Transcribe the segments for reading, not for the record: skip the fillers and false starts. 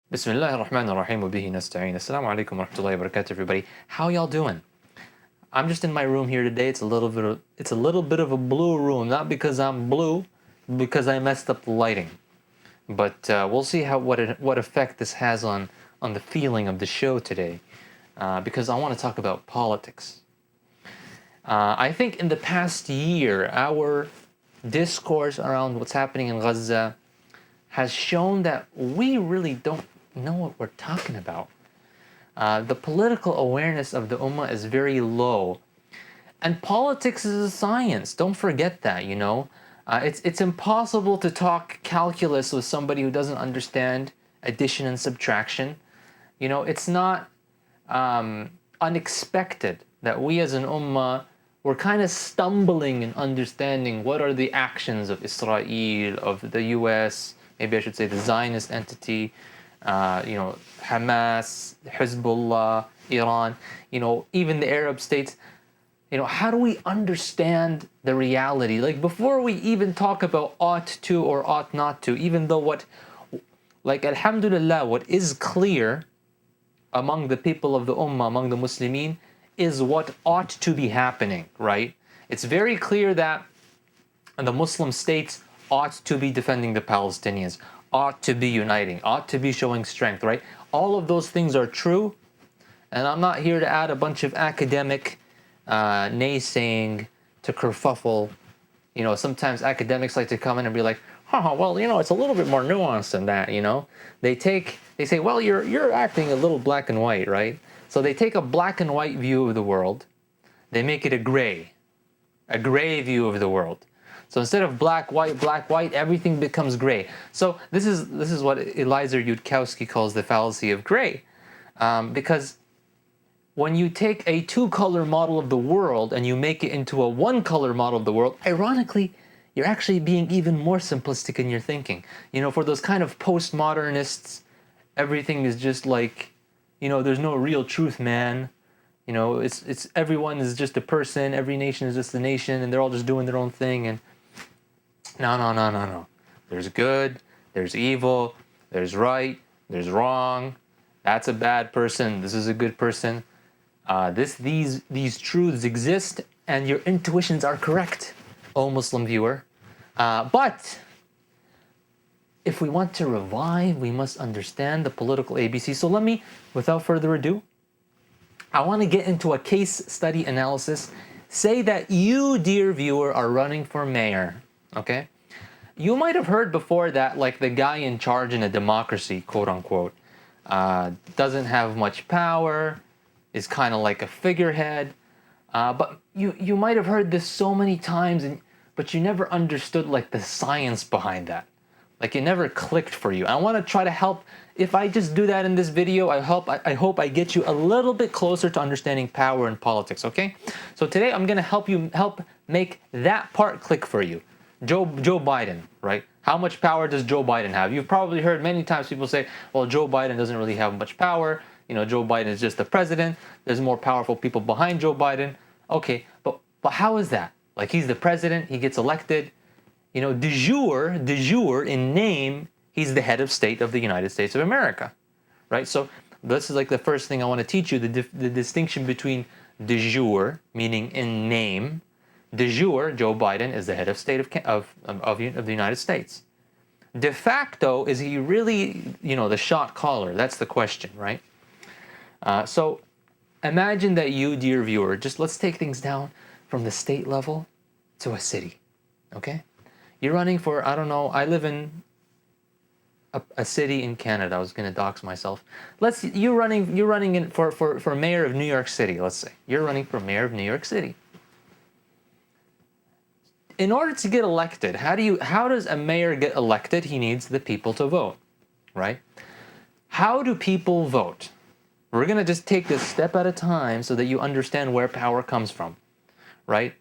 Bismillah ar-Rahman ar-Rahim wa bihi nasta'een. Assalamu alaikum wa rahmatullahi wa barakatuh, everybody. How y'all doing? I'm just in my room here today. It's a little bit of a blue room, not because I'm blue, because I messed up the lighting. But we'll see what effect this has on the feeling of the show today, because I want to talk about politics. I think in the past year, our discourse around what's happening in Gaza has shown that we really don't know what we're talking about. The political awareness of the ummah is very low. And politics is a science. Don't forget that, you know. It's impossible to talk calculus with somebody who doesn't understand addition and subtraction. You know, it's not unexpected that we as an ummah, we're kind of stumbling in understanding what are the actions of Israel, of the US, maybe I should say the Zionist entity, Hamas, Hezbollah, Iran, even the Arab states. How do we understand the reality? Like, before we even talk about ought to or ought not to, even though alhamdulillah, what is clear among the people of the ummah, among the Muslimin, is what ought to be happening, right? It's very clear that the Muslim states ought to be defending the Palestinians, ought to be uniting, ought to be showing strength, right? All of those things are true, and I'm not here to add a bunch of academic naysaying to kerfuffle. Sometimes academics like to come in and be like, well, it's a little bit more nuanced than that, They say, well, you're acting a little black and white, right? So they take a black and white view of the world, they make it a gray view of the world. So instead of black, white, everything becomes gray. So this is what Eliezer Yudkowsky calls the fallacy of gray. Because when you take a two-color model of the world and you make it into a one-color model of the world, ironically, you're actually being even more simplistic in your thinking. For those kind of postmodernists, everything is just like, there's no real truth, man. It's everyone is just a person, every nation is just a nation, and they're all just doing their own thing. And no. There's good, there's evil, there's right, there's wrong. That's a bad person, this is a good person. These truths exist, and your intuitions are correct, O Muslim viewer. But if we want to revive, we must understand the political ABC. So let me, without further ado, I want to get into a case study analysis. Say that you, dear viewer, are running for mayor, okay? You might have heard before that, like, the guy in charge in a democracy, quote unquote, doesn't have much power, is kind of like a figurehead. But you might have heard this so many times, but you never understood, like, the science behind that. Like, it never clicked for you. I want to try to help. If I just do that in this video, I hope I get you a little bit closer to understanding power and politics, okay? So today I'm going to help make that part click for you. Joe Biden, right? How much power does Joe Biden have? You've probably heard many times people say, well, Joe Biden doesn't really have much power. Joe Biden is just the president. There's more powerful people behind Joe Biden. Okay, but how is that? Like, he's the president, he gets elected. De jure, in name, he's the head of state of the United States of America, right? So this is like the first thing I want to teach you, the distinction between de jure, meaning in name. De jure, Joe Biden is the head of state of the United States. De facto, is he really, the shot caller? That's the question, right? So imagine that you, dear viewer, let's take things down from the state level to a city, okay? You're running for, I don't know, I live in a city in Canada. I was going to dox myself. You're running in for mayor of New York City, let's say. You're running for mayor of New York City. In order to get elected, how does a mayor get elected? He needs the people to vote, right? How do people vote? We're going to just take this step at a time so that you understand where power comes from, right?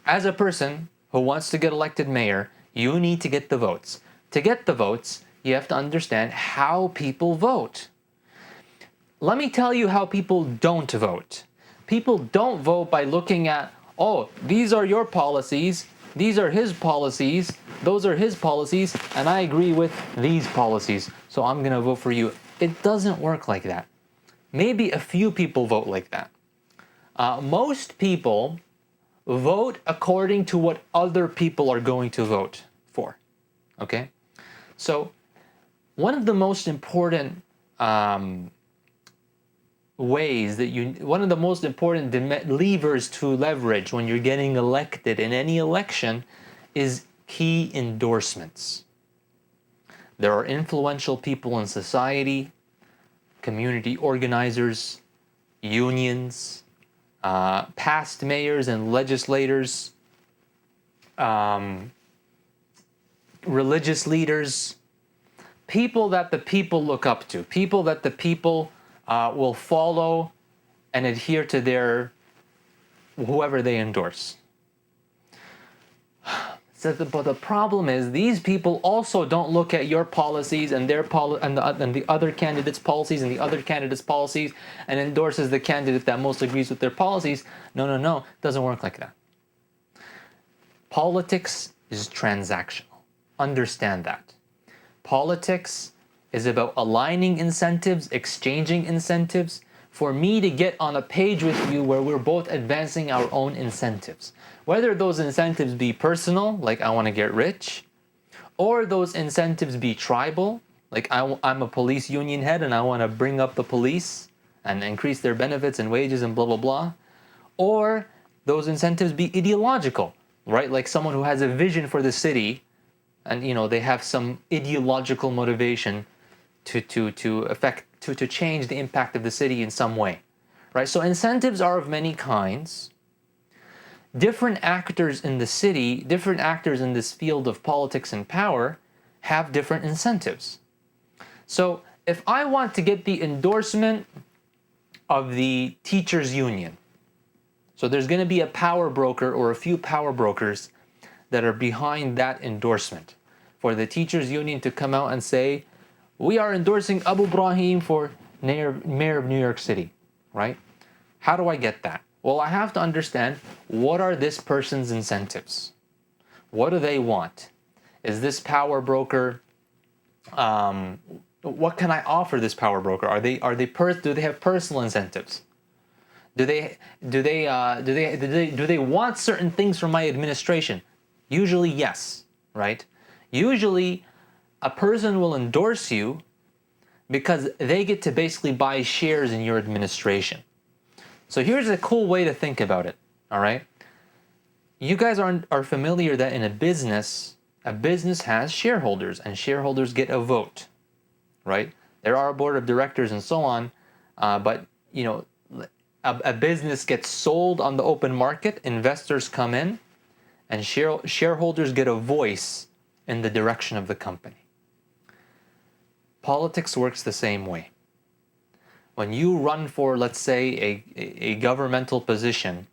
As a person who wants to get elected mayor, you need to get the votes. To get the votes, you have to understand how people vote. Let me tell you how people don't vote. People don't vote by looking at, oh, these are your policies, these are his policies, those are his policies, and I agree with these policies, so I'm going to vote for you. It doesn't work like that. Maybe a few people vote like that. Most people vote according to what other people are going to vote for. Okay? So, one of the most important one of the most important levers to leverage when you're getting elected in any election is key endorsements. There are influential people in society, community organizers, unions, past mayors and legislators, religious leaders, people that the people look up to, people that the people will follow and adhere to their whoever they endorse. So but the problem is these people also don't look at your policies and their and the other candidates' policies and the other candidates' policies and endorses the candidate that most agrees with their policies. No. It doesn't work like that. Politics is transactional. Understand that. Politics is about aligning incentives, exchanging incentives, for me to get on a page with you where we're both advancing our own incentives. Whether those incentives be personal, like I want to get rich, or those incentives be tribal, like I'm a police union head and I want to bring up the police and increase their benefits and wages and blah, blah, blah. Or those incentives be ideological, right? Like someone who has a vision for the city and, they have some ideological motivation to change the impact of the city in some way, right? So incentives are of many kinds. Different actors in the city, different actors in this field of politics and power have different incentives. So if I want to get the endorsement of the teachers union, so there's going to be a power broker or a few power brokers that are behind that endorsement for the teachers union to come out and say, we are endorsing Abu Ibrahim for mayor of New York City, right? How do I get that? Well, I have to understand, what are this person's incentives? What do they want? Is this power broker, what can I offer this power broker? Do they have personal incentives? Do they want certain things from my administration? Usually, yes, right? Usually, a person will endorse you because they get to basically buy shares in your administration. So here's a cool way to think about it, all right? You guys are familiar that in a business has shareholders, and shareholders get a vote, right? There are a board of directors and so on, but a business gets sold on the open market, investors come in, and shareholders get a voice in the direction of the company. Politics works the same way. When you run for, let's say, a governmental position,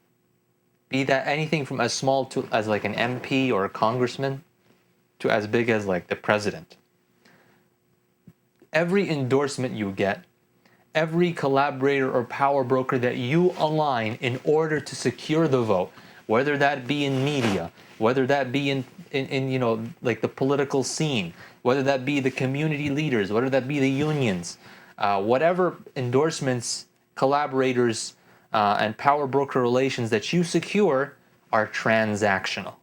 be that anything from as small to as like an MP or a congressman to as big as like the president, every endorsement you get, every collaborator or power broker that you align in order to secure the vote, whether that be in media, whether that be in like the political scene, whether that be the community leaders, whether that be the unions, whatever endorsements, collaborators, and power broker relations that you secure are transactional.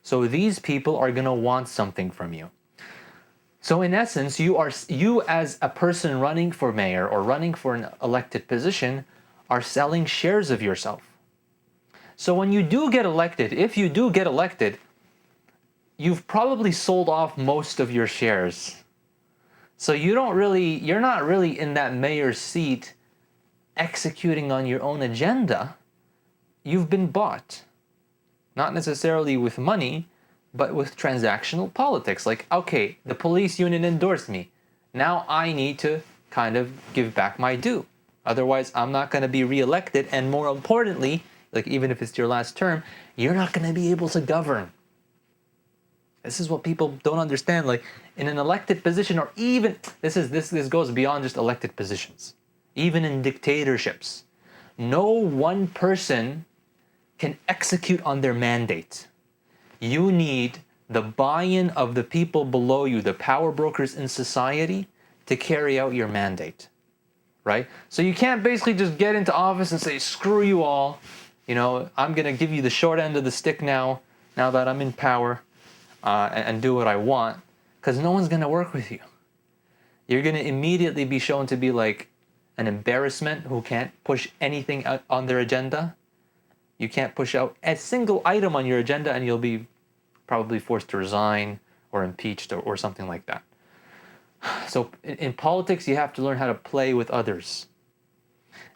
So these people are going to want something from you. So in essence, you as a person running for mayor or running for an elected position are selling shares of yourself. So when you do get elected, if you do get elected, you've probably sold off most of your shares. So you're not really in that mayor's seat executing on your own agenda. You've been bought. Not necessarily with money, but with transactional politics. Like, okay, the police union endorsed me. Now I need to kind of give back my due. Otherwise, I'm not going to be reelected. And more importantly, like even if it's your last term, you're not going to be able to govern. This is what people don't understand. Like in an elected position, or even this goes beyond just elected positions. Even in dictatorships, no one person can execute on their mandate. You need the buy-in of the people below you, the power brokers in society, to carry out your mandate, right? So you can't basically just get into office and say, screw you all, I'm going to give you the short end of the stick now that I'm in power, and do what I want, because no one's going to work with you. You're going to immediately be shown to be like an embarrassment who can't push anything out on their agenda. You can't push out a single item on your agenda, and you'll be probably forced to resign or impeached or something like that. So in politics, you have to learn how to play with others.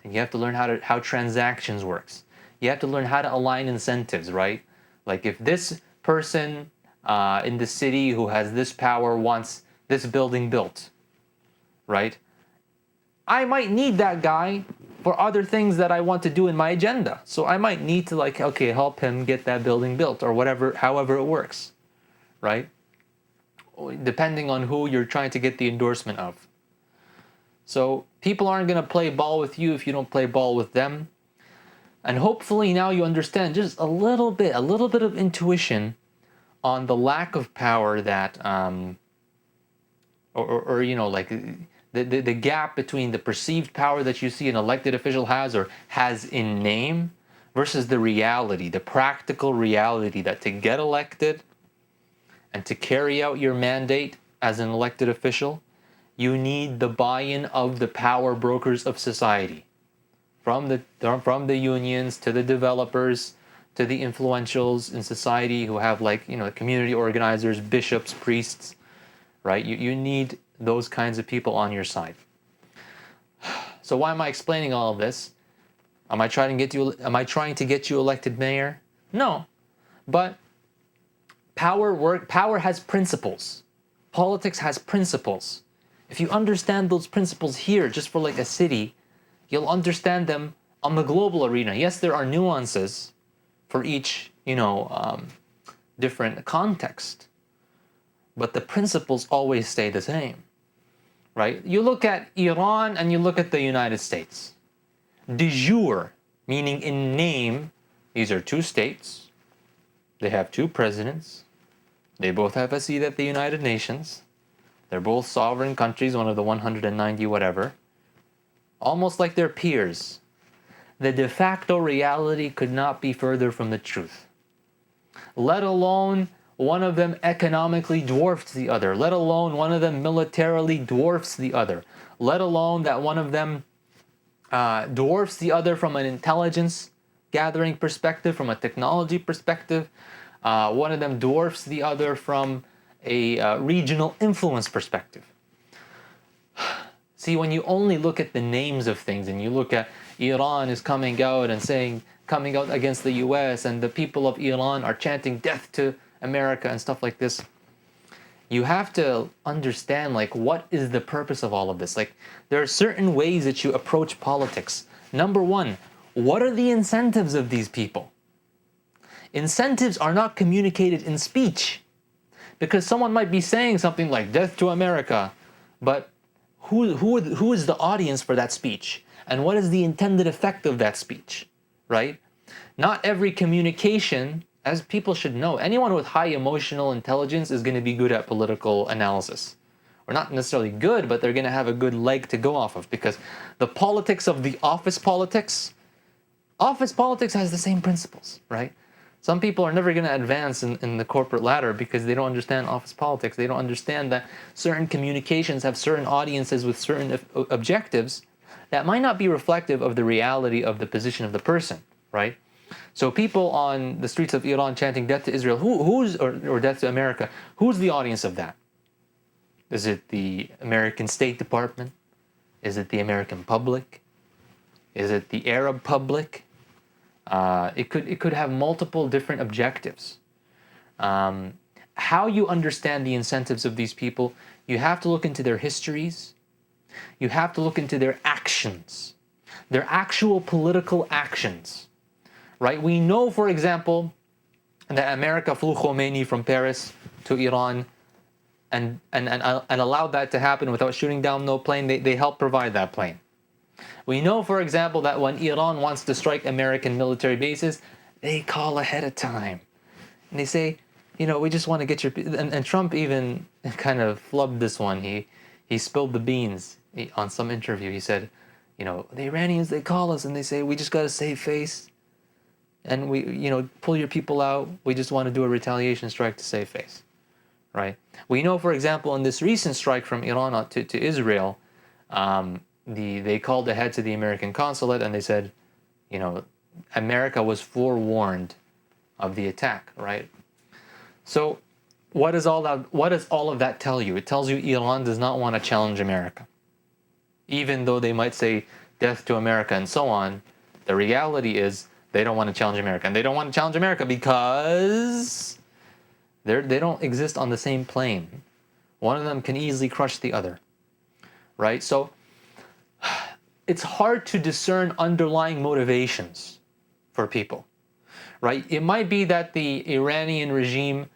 And you have to learn how transactions works. You have to learn how to align incentives, right? Like if this person in the city who has this power wants this building built, right? I might need that guy for other things that I want to do in my agenda. So I might need to help him get that building built or however it works, right? Depending on who you're trying to get the endorsement of. So people aren't going to play ball with you if you don't play ball with them. And hopefully now you understand just a little bit of intuition on the lack of power that, the gap between the perceived power that you see an elected official has or has in name versus the reality, the practical reality that to get elected and to carry out your mandate as an elected official, you need the buy-in of the power brokers of society. From the unions to the developers to the influentials in society who have community organizers, bishops, priests, right? You need those kinds of people on your side. So why am I explaining all of this? Am I trying to get you elected mayor? No. But power has principles. Politics has principles. If you understand those principles here, just for a city, you'll understand them on the global arena. Yes, there are nuances for each, different context. But the principles always stay the same, right? You look at Iran and you look at the United States. De jure, meaning in name, these are two states. They have two presidents. They both have a seat at the United Nations. They're both sovereign countries, one of the 190 whatever. Almost like they're peers. The de facto reality could not be further from the truth. Let alone one of them economically dwarfs the other. Let alone one of them militarily dwarfs the other. Let alone that one of them dwarfs the other from an intelligence gathering perspective, from a technology perspective. One of them dwarfs the other from a regional influence perspective. See, when you only look at the names of things and you look at Iran is coming out against the US and the people of Iran are chanting death to America and stuff like this, you have to understand what is the purpose of all of this. There are certain ways that you approach politics. Number one, what are the incentives of these people? Incentives are not communicated in speech, because someone might be saying something like death to America, but who is the audience for that speech? And what is the intended effect of that speech, right? Not every communication, as people should know, anyone with high emotional intelligence is going to be good at political analysis. Or not necessarily good, but they're going to have a good leg to go off of, because the politics of the office politics has the same principles, right? Some people are never going to advance in the corporate ladder because they don't understand office politics. They don't understand that certain communications have certain audiences with certain objectives that might not be reflective of the reality of the position of the person, right? So people on the streets of Iran chanting death to Israel, or death to America, who's the audience of that? Is it the American State Department? Is it the American public? Is it the Arab public? It could have multiple different objectives. How you understand the incentives of these people, you have to look into their histories. You have to look into their actions, their actual political actions, right? We know, for example, that America flew Khomeini from Paris to Iran and allowed that to happen without shooting down no plane. They helped provide that plane. We know, for example, that when Iran wants to strike American military bases, they call ahead of time. And they say, we just want to get your, and Trump even kind of flubbed this one. He spilled the beans on some interview. He said, the Iranians, they call us and they say, we just got to save face. And we, pull your people out. We just want to do a retaliation strike to save face, right? We know, for example, in this recent strike from Iran to Israel, they called ahead to the American consulate and they said, America was forewarned of the attack, right? So what does all of that tell you? It tells you Iran does not want to challenge America. Even though they might say death to America and so on, the reality is they don't want to challenge America. And they don't want to challenge America because they don't exist on the same plane. One of them can easily crush the other, right? So it's hard to discern underlying motivations for people, right? It might be that the Iranian regime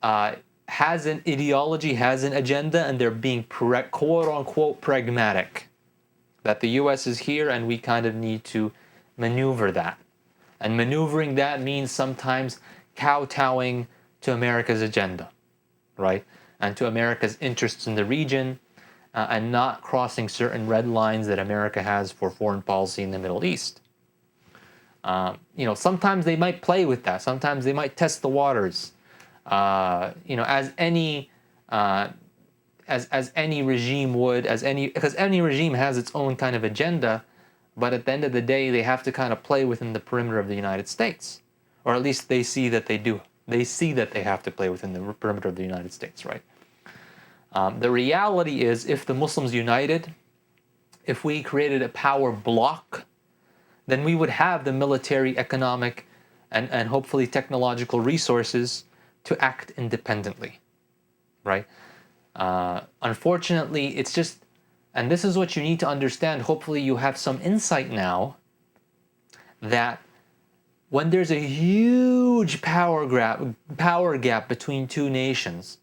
has an ideology, has an agenda, and they're being quote-unquote pragmatic. That the U.S. is here and we kind of need to maneuver that. And maneuvering that means sometimes kowtowing to America's agenda, right? And to America's interests in the region, and not crossing certain red lines that America has for foreign policy in the Middle East. Sometimes they might play with that. Sometimes they might test the waters. As any regime would, because any regime has its own kind of agenda, but at the end of the day, they have to kind of play within the perimeter of the United States, or at least they see that they do. They see that they have to play within the perimeter of the United States, right? The reality is, if the Muslims united, if we created a power bloc, then we would have the military, economic, and hopefully technological resources to act independently, right? Unfortunately, it's just, and this is what you need to understand, hopefully you have some insight now, that when there's a huge power gap between two nations,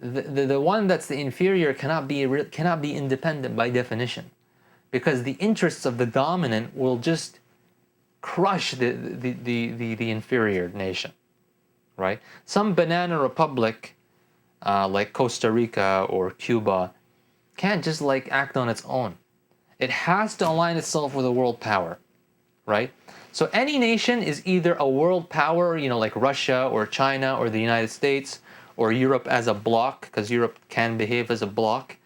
the one that's the inferior cannot be independent by definition, because the interests of the dominant will just crush the inferior nation, right? Some banana republic like Costa Rica or Cuba can't just act on its own. It has to align itself with a world power, right? So any nation is either a world power, like Russia or China or the United States or Europe as a bloc, because Europe can behave as a bloc.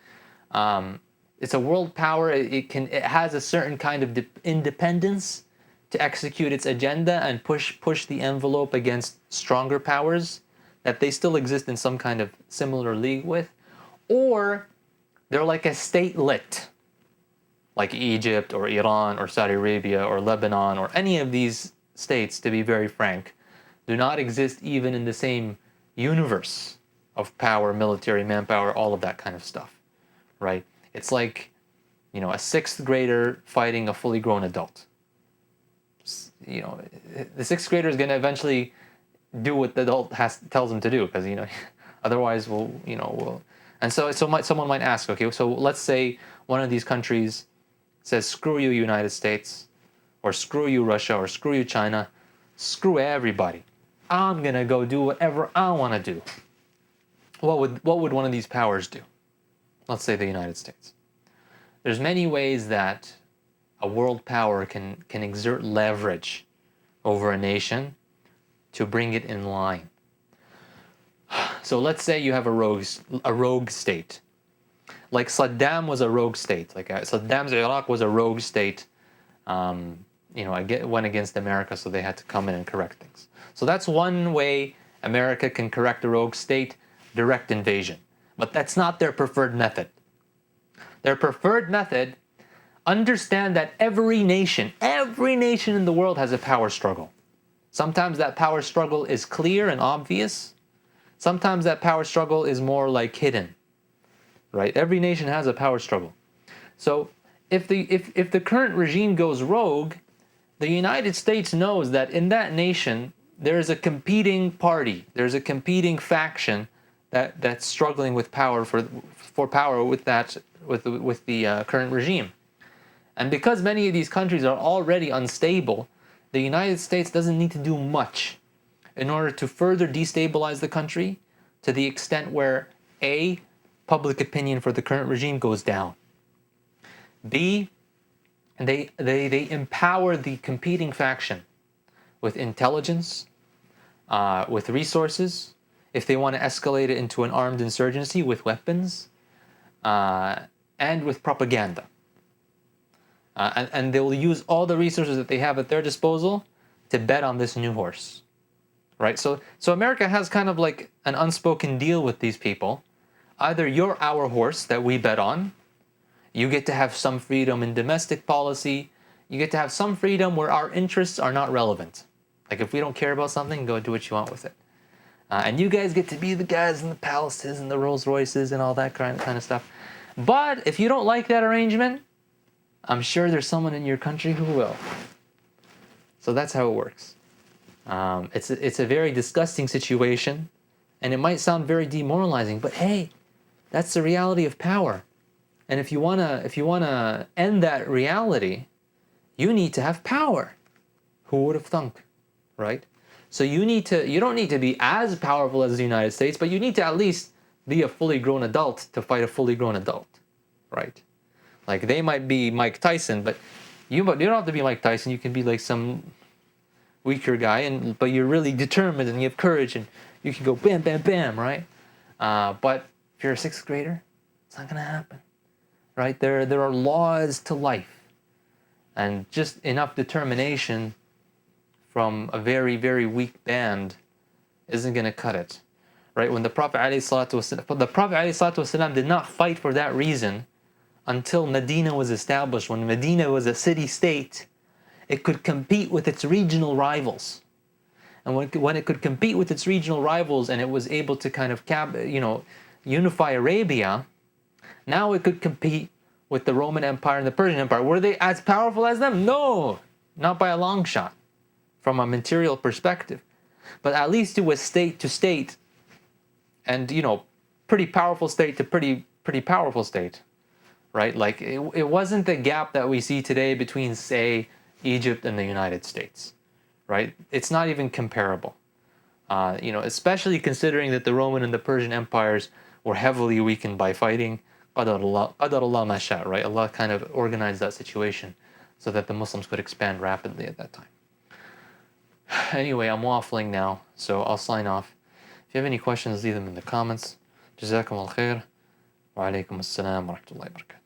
It's a world power. It has a certain kind of independence to execute its agenda and push the envelope against stronger powers that they still exist in some kind of similar league with, or they're like a statelet, like Egypt or Iran or Saudi Arabia or Lebanon or any of these states, to be very frank, do not exist even in the same universe of power, military, manpower, all of that kind of stuff, right? It's like, a sixth grader fighting a fully grown adult. The sixth grader is going to eventually do what the adult tells him to do, because otherwise we'll. And so someone might ask, okay, so let's say one of these countries says, screw you, United States, or screw you, Russia, or screw you, China, screw everybody. I'm gonna go do whatever I want to do. What would one of these powers do? Let's say the United States. There's many ways that a world power can exert leverage over a nation to bring it in line. So let's say you have a rogue state. Like Saddam was a rogue state. Like Saddam's Iraq was a rogue state. Went against America, so they had to come in and correct things. So that's one way America can correct a rogue state: direct invasion. But that's not their preferred method. Their preferred method, understand that every nation in the world has a power struggle. Sometimes that power struggle is clear and obvious. Sometimes that power struggle is more like hidden, right? Every nation has a power struggle. So if the current regime goes rogue, the United States knows that in that nation there is a competing party, there's a competing faction that's struggling with power for power with the current regime. And because many of these countries are already unstable, the United States doesn't need to do much in order to further destabilize the country to the extent where A, public opinion for the current regime goes down. B, they empower the competing faction with intelligence, with resources, if they want to escalate it into an armed insurgency, with weapons, and with propaganda. And they will use all the resources that they have at their disposal to bet on this new horse. Right? So America has kind of like an unspoken deal with these people. Either you're our horse that we bet on, you get to have some freedom in domestic policy, you get to have some freedom where our interests are not relevant. Like if we don't care about something, go do what you want with it. And you guys get to be the guys in the palaces and the Rolls Royces and all that kind of stuff. But if you don't like that arrangement, I'm sure there's someone in your country who will. So that's how it works. It's a very disgusting situation, and it might sound very demoralizing, but hey, that's the reality of power. And if you wanna end that reality, you need to have power. Who would have thunk, right? So you don't need to be as powerful as the United States, but you need to at least be a fully grown adult to fight a fully grown adult, right? Like they might be Mike Tyson, but you don't have to be Mike Tyson. You can be like some weaker guy, but you're really determined and you have courage and you can go bam, bam, bam, right? But if you're a sixth grader, it's not gonna happen, right? There are laws to life, and just enough determination from a very, very weak band isn't gonna cut it, right? When the Prophet ﷺ did not fight for that reason until Medina was established. When Medina was a city-state, it could compete with its regional rivals. And when it could compete with its regional rivals and it was able to kind of unify Arabia, now it could compete with the Roman Empire and the Persian Empire. Were they as powerful as them? No, not by a long shot from a material perspective. But at least it was state to state and, pretty powerful state to pretty powerful state, right? Like it wasn't the gap that we see today between, say, Egypt and the United States, right? It's not even comparable. Especially considering that the Roman and the Persian empires were heavily weakened by fighting. Qadarullah ma sha, right? Allah kind of organized that situation so that the Muslims could expand rapidly at that time. Anyway, I'm waffling now, so I'll sign off. If you have any questions, leave them in the comments. Jazakum al khair. Wa alaikum assalam wa rahmatullahi wa barakatuh.